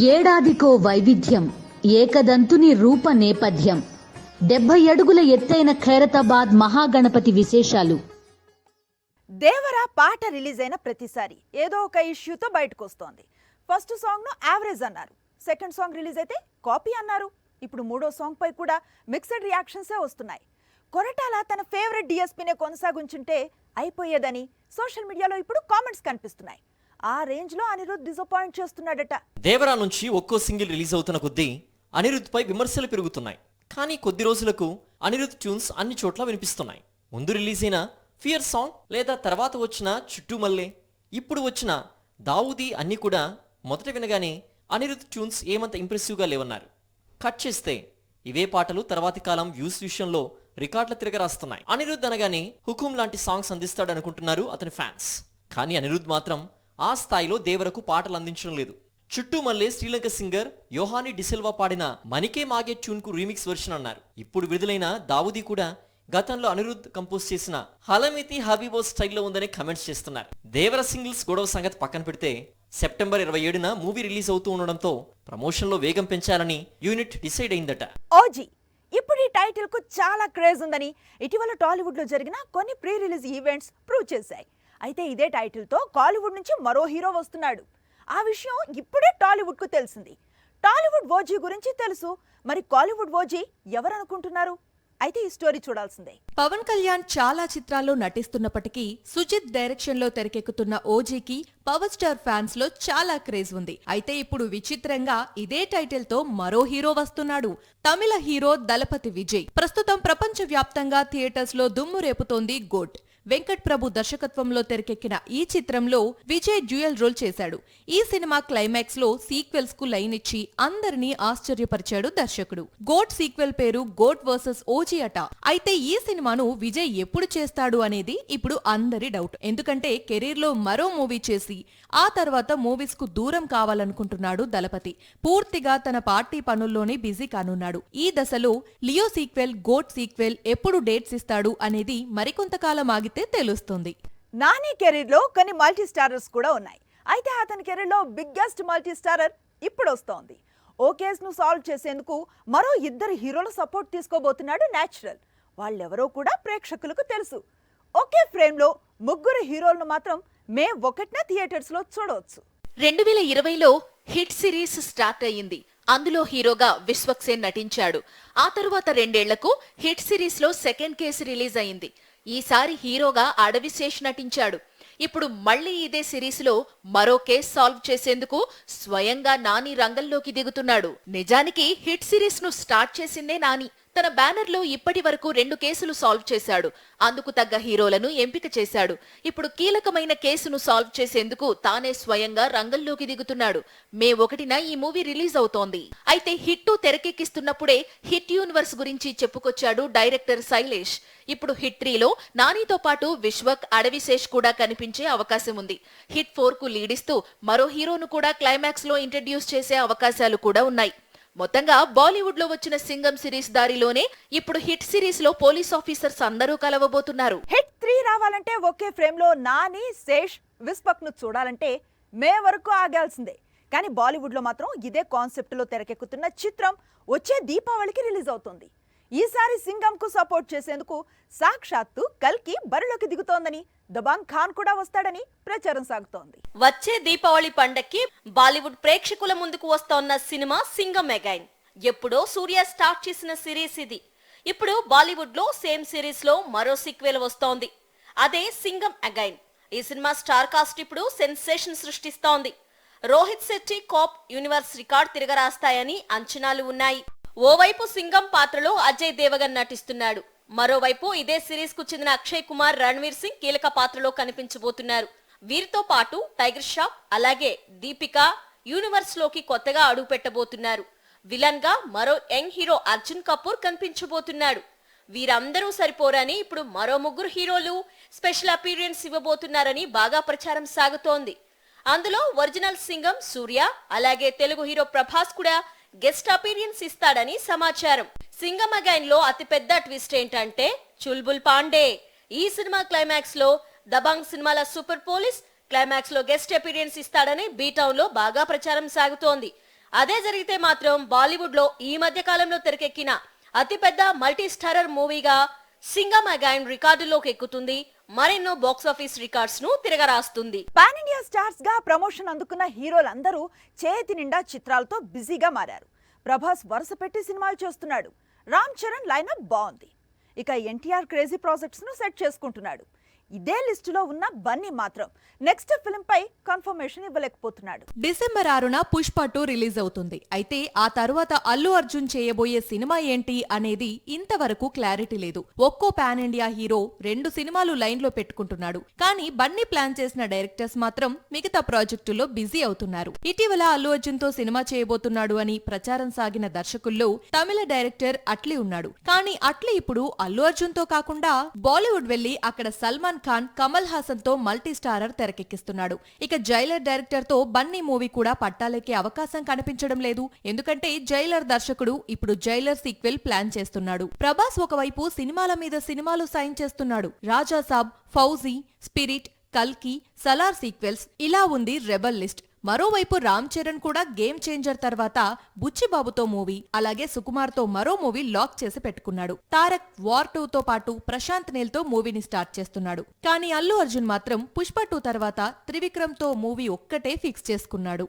ఏడాదికో వైవిధ్యం, ఏకదంతుని రూప నేపథ్యం. 70 అడుగుల ఎత్తైన ఖైరతాబాద్ మహాగణపతి విశేషాలు. దేవరా పాట రిలీజ్ అయిన ప్రతిసారి ఏదో ఒక ఇష్యూతో బయటకు వస్తోంది. ఫస్ట్ సాంగ్ ను యావరేజ్ అన్నారు, సెకండ్ సాంగ్ రిలీజ్ అయితే కాపీ అన్నారు. ఇప్పుడు మూడో సాంగ్ పై కూడా మిక్స్డ్ రియాక్షన్సే వస్తున్నాయి. కొరటాల తన ఫేవరెట్ డిఎస్పీనే కొనసాగించుంటే అయిపోయేదని సోషల్ మీడియాలో ఇప్పుడు కామెంట్స్ కనిపిస్తున్నాయి. ఆ రేంజ్ లో అనిరుద్ధ్ డిసప్పాయింట్ చేస్తున్నాడట. దేవరా నుంచి ఒక్కో సింగిల్ రిలీజ్ అవుతున్న కొద్దీ అనిరుద్ధ్ పై విమర్శలు పెరుగుతున్నాయి. కానీ కొద్ది రోజులకు అనిరుద్ధ్ ట్యూన్స్ అన్ని చోట్ల వినిపిస్తున్నాయి. ముందు రిలీజ్ అయిన ఫియర్ సాంగ్ లేదా తర్వాత వచ్చిన చుట్టూ మల్లె, ఇప్పుడు వచ్చిన దావూదీ అన్ని కూడా మొదట వినగానే అనిరుద్ధ్ ట్యూన్స్ ఏమంత ఇంప్రెసివ్గా లేవన్నారు. కట్ చేస్తే ఇవే పాటలు తర్వాతి కాలం వ్యూస్ విషయంలో రికార్డుల తిరగరాస్తున్నాయి. అనిరుద్ధ్ అనగానే హుకుం లాంటి సాంగ్స్ అందిస్తాడు అనుకుంటున్నారు అతని ఫ్యాన్స్. కానీ అనిరుద్ధ్ మాత్రం ఆ స్థాయిలో దేవరకు పాటలు అందించడం లేదు. చుట్టూ మల్లె శ్రీలంక సింగర్ యోహాని డిసిల్వా పాడిన మనికే మాగే ట్యూన్ కు రీమిక్స్ వెర్షన్ అన్నారు. ఇప్పుడు విడుదలైన దావూదీ కూడా గతంలో అనిరుద్ధ్ కంపోజ్ చేసిన హలమితి హబీబో స్టైల్లో ఉందని కామెంట్స్ చేస్తున్నారు. దేవర సింగిల్స్ గొడవ సంగతి పక్కన పెడితే సెప్టెంబర్ 27న మూవీ రిలీజ్ అవుతూ ఉండడంతో ప్రమోషన్ లో వేగం పెంచాలని యూనిట్ డిసైడ్ అయిందట. ఓజీ ఇప్పుడు ఈ టైటిల్ కు చాలా క్రేజ్ ఉందని ఇటీవల టాలీవుడ్ లో జరిగిన కొన్ని ప్రీ రిలీజ్ ఈవెంట్స్ ప్రూవ్ చేశాయి. అయితే ఇదే టైటిల్ తో కాలీవుడ్ నుంచి మరో హీరో వస్తున్నాడు. ఆ విషయం ఇప్పుడే టాలీవుడ్ కు తెలిసింది. టాలీవుడ్ ఓజీ గురించి తెలుసు, మరి కాలీవుడ్ ఓజీ ఎవరనుకుంటున్నారు? అయితే ఈ స్టోరీ చూడాల్సిందే. పవన్ కళ్యాణ్ చాలా చిత్రాల్లో నటిస్తున్నప్పటికీ సుజిత్ డైరెక్షన్ లో తెరకెక్కుతున్న ఓజీకి పవర్ స్టార్ ఫ్యాన్స్ లో చాలా క్రేజ్ ఉంది. అయితే ఇప్పుడు విచిత్రంగా ఇదే టైటిల్ తో మరో హీరో వస్తున్నాడు. తమిళ హీరో దళపతి విజయ్. ప్రస్తుతం ప్రపంచ వ్యాప్తంగా థియేటర్స్ లో దుమ్ము రేపుతోంది గోట్. వెంకట్ ప్రభు దర్శకత్వంలో తెరకెక్కిన ఈ చిత్రంలో విజయ్ డ్యూయల్ రోల్ చేశాడు. ఈ సినిమా క్లైమాక్స్ లో సీక్వెల్స్ కు లైన్ ఇచ్చి అందరినీ ఆశ్చర్యపరిచాడు దర్శకుడు. గోట్ సీక్వెల్ పేరు గోట్ వర్సెస్ ఓజీ అట. అయితే ఈ సినిమాను విజయ్ ఎప్పుడు చేస్తాడు అనేది ఇప్పుడు అందరి డౌట్. ఎందుకంటే కెరీర్ లో మరో మూవీ చేసి ఆ తర్వాత మూవీస్ కు దూరం కావాలనుకుంటున్నాడు దళపతి. పూర్తిగా తన పార్టీ పనుల్లోనే బిజీ కానున్నాడు. ఈ దశలో లియో సీక్వెల్, గోట్ సీక్వెల్ ఎప్పుడు డేట్స్ ఇస్తాడు అనేది మరికొంతకాలం ఆగితే తెలుస్తుంది. నాని కెరీర్ లో కొన్ని మల్టీ స్టారర్స్ కూడా ఉన్నాయి. అయితే అతని కెరీర్ లో బిగ్గెస్ట్ మల్టీ స్టారర్ ఇప్పుడు వస్తోంది. ఓ కేసును సాల్వ్ చేసేందుకు మరో ఇద్దరు హీరోల సపోర్ట్ తీసుకోబోతున్నాడు న్యాచురల్. వాళ్ళెవరో కూడా ప్రేక్షకులకు తెలుసు. ఒకే ఫ్రేమ్ లో ముగ్గురు హీరోలను మాత్రం మే 1న థియేటర్స్ లో చూడవచ్చు. 2020లో హిట్ సిరీస్ స్టార్ట్ అయ్యింది. అందులో హీరోగా విశ్వక్సేన్ నటించాడు. ఆ తరువాత 2 ఏళ్లకు హిట్ సిరీస్ లో సెకండ్ కేసు రిలీజ్ అయింది. ఈసారి హీరోగా అడవిశేష్ నటించాడు. ఇప్పుడు మళ్లీ ఇదే సిరీస్ లో మరో కేసు సాల్వ్ చేసేందుకు స్వయంగా నాని రంగంలోకి దిగుతున్నాడు. నిజానికి హిట్ సిరీస్ ను స్టార్ట్ చేసిందే నాని. తన బ్యానర్ లో ఇప్పటి వరకు 2 కేసులు సాల్వ్ చేశాడు. అందుకు తగ్గ హీరోలను ఎంపిక చేశాడు. ఇప్పుడు కీలకమైన కేసును సాల్వ్ చేసేందుకు తానే స్వయంగా రంగంలోకి దిగుతున్నాడు. మే 1న ఈ మూవీ రిలీజ్ అవుతోంది. అయితే హిట్ 2 తెరకెక్కిస్తున్నప్పుడే హిట్ యూనివర్స్ గురించి చెప్పుకొచ్చాడు డైరెక్టర్ శైలేష్. ఇప్పుడు హిట్ 3లో నానితో పాటు విశ్వక్, అడవిశేష్ కూడా కనిపించే అవకాశం ఉంది. హిట్ 4కు లీడిస్తూ మరో హీరోను కూడా క్లైమాక్స్ లో ఇంట్రడ్యూస్ చేసే అవకాశాలు కూడా ఉన్నాయి. మొత్తంగా బాలీవుడ్ లో వచ్చిన సింగం సిరీస్ దారిలోనే ఇప్పుడు హిట్ సిరీస్ లో పోలీస్ ఆఫీసర్స్ అందరూ కలవబోతున్నారు. హిట్ 3 రావాలంటే ఒకే ఫ్రేమ్ లో నాని, శేష్, విశ్వక్ ను చూడాలంటే మే వరకు ఆగాల్సిందే. కానీ బాలీవుడ్ లో మాత్రం ఇదే కాన్సెప్ట్ లో తెరకెక్కుతున్న చిత్రం వచ్చే దీపావళికి రిలీజ్ అవుతుంది. ఈసారి సింగం కు సపోర్ట్ చేసేందుకు సాక్షాత్తు కల్కి బరిలోకి దిగుతోందని, దబాంగ్ ఖాన్ కూడా వస్తాడని ప్రచారం సాగుతోంది. వచ్చే దీపావళి పండక్కి బాలీవుడ్ ప్రేక్షకుల ముందుకు వస్తోన్న సినిమా సింగం అగైన్. ఎప్పుడో సూర్య స్టార్ట్ చేసిన సిరీస్ ఇది. ఇప్పుడు బాలీవుడ్ లో సేమ్ సిరీస్ లో మరో సీక్వెల్ వస్తోంది. అదే సింగం అగైన్. ఈ సినిమా స్టార్ కాస్ట్ ఇప్పుడు సెన్సేషన్ సృష్టిస్తోంది. Rohit Shetty cop universe record తిరగరాస్తాయని అంచనాలు ఉన్నాయి. ఓవైపు సింగం పాత్రలో అజయ్ దేవగన్ నటిస్తున్నాడు. మరోవైపు ఇదే సిరీస్ కు చెందిన అక్షయ్ కుమార్, రణ్వీర్ సింగ్ కీలక పాత్రలో కనిపించబోతున్నారు. వీరితో పాటు టైగర్ ష్రాఫ్ అలాగే దీపిక యూనివర్స్ లోకి కొత్తగా అడుగు పెట్టబోతున్నారు. విలన్ గా మరో యంగ్ హీరో అర్జున్ కపూర్ కనిపించబోతున్నాడు. వీరందరూ సరిపోరని ఇప్పుడు మరో 3 హీరోలు స్పెషల్ అపీరియన్స్ ఇవ్వబోతున్నారని బాగా ప్రచారం సాగుతోంది. అందులో ఒరిజినల్ సింగం సూర్య అలాగే తెలుగు హీరో ప్రభాస్ కూడా గెస్ట్ అపీరియన్స్ ఇస్తాడని సమాచారం. సింగం అగైన్ లో అతిపెద్ద ట్విస్ట్ ఏంటంటే చుల్బుల్ పాండే. ఈ సినిమా క్లైమాక్స్ లో దబాంగ్ సినిమాల సూపర్ పోలీస్ క్లైమాక్స్ లో గెస్ట్ అపీరియన్స్ ఇస్తాడని బీటౌన్ లో బాగా ప్రచారం సాగుతోంది. అదే జరిగితే మాత్రం బాలీవుడ్ లో ఈ మధ్య కాలంలో తెరకెక్కిన అతిపెద్ద మల్టీ స్టారర్ మూవీగా సింగం అగైన్ రికార్డులోకి ఎక్కుతుంది. మరెన్నో బాక్సాఫీస్ రికార్డ్స్ ను తిరగరాస్తుంది. పాన్ ఇండియా స్టార్స్ గా ప్రమోషన్ అందుకున్న హీరోలందరూ చేతి నిండా చిత్రాలతో బిజీగా మారారు. ప్రభాస్ వరుస పెట్టి సినిమాలు చేస్తున్నాడు. రామ్ చరణ్ లైనప్ బాగుంది. ఇక ఎన్టీఆర్ క్రేజీ ప్రాజెక్ట్స్ ను సెట్ చేసుకుంటున్నాడు. ఇదే లిస్టులో ఉన్న బన్నీ మాత్రం నెక్స్ట్ ఫిల్మ్ పై కన్ఫర్మేషన్ ఇవ్వలేకపోతున్నాడు. డిసెంబర్ 6న పుష్ప 2 రిలీజ్ అవుతుంది. అయితే ఆ తరువాత అల్లు అర్జున్ చేయబోయే సినిమా ఏంటి అనేది ఇంతవరకు క్లారిటీ లేదు. ఒక్కో పాన్ ఇండియా హీరో 2 సినిమాలు లైన్ లో పెట్టుకుంటున్నాడు. కానీ బన్నీ ప్లాన్ చేసిన డైరెక్టర్స్ మాత్రం మిగతా ప్రాజెక్టుల్లో బిజీ అవుతున్నారు. ఇటీవల అల్లు అర్జున్ తో సినిమా చేయబోతున్నాడు అని ప్రచారం సాగిన దర్శకుల్లో తమిళ డైరెక్టర్ అట్లీ ఉన్నాడు. కానీ అట్లీ ఇప్పుడు అల్లు అర్జున్ తో కాకుండా బాలీవుడ్ వెళ్లి అక్కడ సల్మాన్ ఖాన్, కమల్ హాసన్ తో మల్టీ స్టారర్ తెరకెక్కిస్తున్నాడు. ఇక జైలర్ డైరెక్టర్ తో బన్నీ మూవీ కూడా పట్టాలెక్కే అవకాశం కనిపించడం లేదు. ఎందుకంటే జైలర్ దర్శకుడు ఇప్పుడు జైలర్ సీక్వెల్ ప్లాన్ చేస్తున్నాడు. ప్రభాస్ ఒకవైపు సినిమాల మీద సినిమాలు సైన్ చేస్తున్నాడు. రాజా సాబ్, ఫౌజీ, స్పిరిట్, కల్కి, సలార్ సీక్వెల్స్ ఇలా ఉంది రెబల్ లిస్ట్. మరోవైపు రామ్ చరణ్ కూడా గేమ్ చేంజర్ తర్వాత బుచ్చిబాబుతో మూవీ, అలాగే సుకుమార్తో మరో మూవీ లాక్ చేసి పెట్టుకున్నాడు. తారక్ వార్ 2 తో పాటు ప్రశాంత్ నీల్ తో మూవీని స్టార్ట్ చేస్తున్నాడు. కానీ అల్లు అర్జున్ మాత్రం పుష్ప 2 తర్వాత త్రివిక్రమ్ తో మూవీ ఒక్కటే ఫిక్స్ చేసుకున్నాడు.